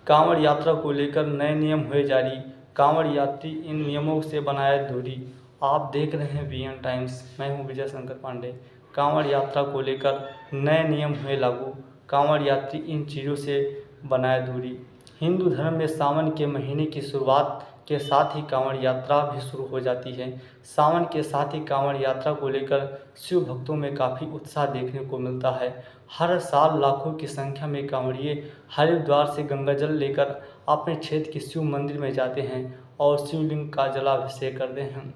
कांवड़ यात्रा को लेकर नए नियम हुए जारी। कांवड़ यात्री इन नियमों से बनाए दूरी। आप देख रहे हैं वीएन टाइम्स, मैं हूं विजय शंकर पांडे। कांवड़ यात्रा को लेकर नए नियम हुए लागू। कांवड़ यात्री इन चीज़ों से बनाए दूरी। हिंदू धर्म में सावन के महीने की शुरुआत के साथ ही कांवड़ यात्रा भी शुरू हो जाती है। सावन के साथ ही कांवड़ यात्रा को लेकर शिव भक्तों में काफ़ी उत्साह देखने को मिलता है। हर साल लाखों की संख्या में कांवड़िए हरिद्वार से गंगाजल लेकर अपने क्षेत्र के शिव मंदिर में जाते हैं और शिवलिंग का जलाभिषेक करते हैं।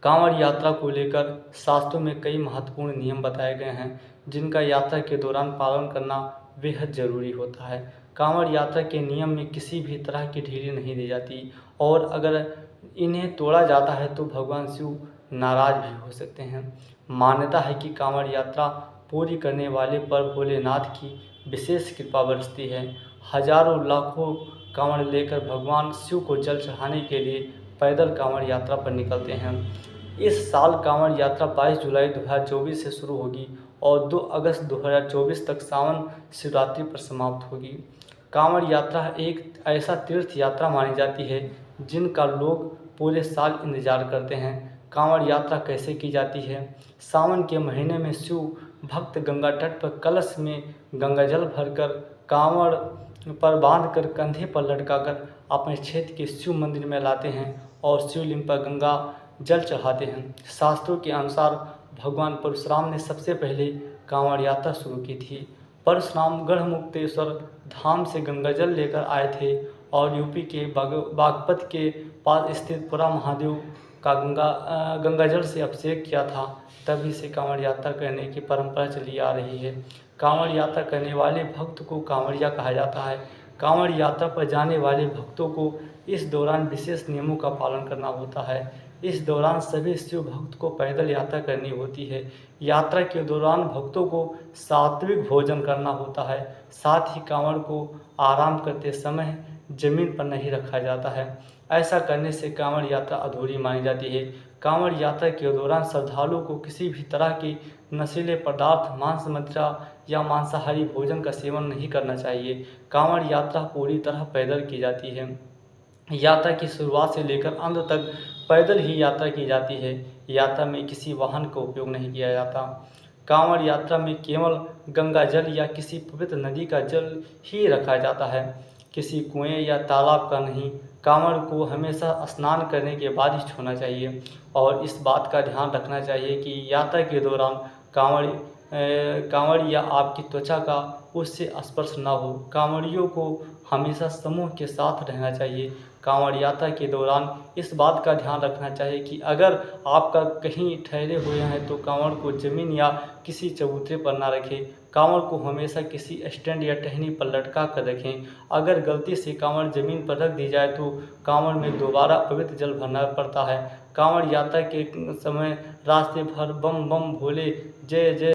कांवड़ यात्रा को लेकर शास्त्रों में कई महत्वपूर्ण नियम बताए गए हैं, जिनका यात्रा के दौरान पालन करना बेहद ज़रूरी होता है। कांवड़ यात्रा के नियम में किसी भी तरह की ढीली नहीं दी जाती और अगर इन्हें तोड़ा जाता है तो भगवान शिव नाराज भी हो सकते हैं। मान्यता है कि कांवड़ यात्रा पूरी करने वाले पर भोलेनाथ की विशेष कृपा बरसती है। हजारों लाखों कांवड़ लेकर भगवान शिव को जल चढ़ाने के लिए पैदल कांवड़ यात्रा पर निकलते हैं। इस साल कांवड़ यात्रा 22 जुलाई 2024 से शुरू होगी और 2 अगस्त 2024 तक सावन शिवरात्रि पर समाप्त होगी। कांवड़ यात्रा एक ऐसा तीर्थ यात्रा मानी जाती है जिनका लोग पूरे साल इंतजार करते हैं। कांवड़ यात्रा कैसे की जाती है? सावन के महीने में शिव भक्त गंगा तट पर कलश में गंगाजल भरकर कांवड़ पर बांधकर कंधे पर लटकाकर अपने क्षेत्र के शिव मंदिर में लाते हैं और शिवलिंग पर गंगा जल चढ़ाते हैं। शास्त्रों के अनुसार भगवान परशुराम ने सबसे पहले कांवड़ यात्रा शुरू की थी। परशुराम गढ़मुक्तेश्वर धाम से गंगाजल लेकर आए थे और यूपी के बागपत के पास स्थित पुरा महादेव का गंगाजल से अभिषेक किया था। तभी से कांवड़ यात्रा करने की परंपरा चली आ रही है। कांवड़ यात्रा करने वाले भक्त को कांवड़िया कहा जाता है। कांवड़ यात्रा पर जाने वाले भक्तों को इस दौरान विशेष नियमों का पालन करना होता है। इस दौरान सभी शिव भक्त को पैदल यात्रा करनी होती है। यात्रा के दौरान भक्तों को सात्विक भोजन करना होता है। साथ ही कांवड़ को आराम करते समय जमीन पर नहीं रखा जाता है। ऐसा करने से कांवड़ यात्रा अधूरी मानी जाती है। कांवड़ यात्रा के दौरान श्रद्धालुओं को किसी भी तरह की नशीले पदार्थ, मांस, मदिरा या मांसाहारी भोजन का सेवन नहीं करना चाहिए। कांवड़ यात्रा पूरी तरह पैदल की जाती है। यात्रा की शुरुआत से लेकर अंत तक पैदल ही यात्रा की जाती है। यात्रा में किसी वाहन का उपयोग नहीं किया जाता। कांवड़ यात्रा में केवल गंगा जल या किसी पवित्र नदी का जल ही रखा जाता है, किसी कुएं या तालाब का नहीं। कांवड़ को हमेशा स्नान करने के बाद ही छूना चाहिए और इस बात का ध्यान रखना चाहिए कि यात्रा के दौरान कांवड़ या आपकी त्वचा का उससे स्पर्श न हो। कांवड़ियों को हमेशा समूह के साथ रहना चाहिए। कांवड़ यात्रा के दौरान इस बात का ध्यान रखना चाहिए कि अगर आपका कहीं ठहरे हुए हैं तो कांवड़ को ज़मीन या किसी चबूतरे पर ना रखें। कांवड़ को हमेशा किसी स्टैंड या टहनी पर लटका कर रखें। अगर गलती से कांवड़ ज़मीन पर रख दी जाए तो कांवड़ में दोबारा पवित्र जल भरना पड़ता है। कांवड़ यात्रा के समय रास्ते भर बम बम भोले जय जय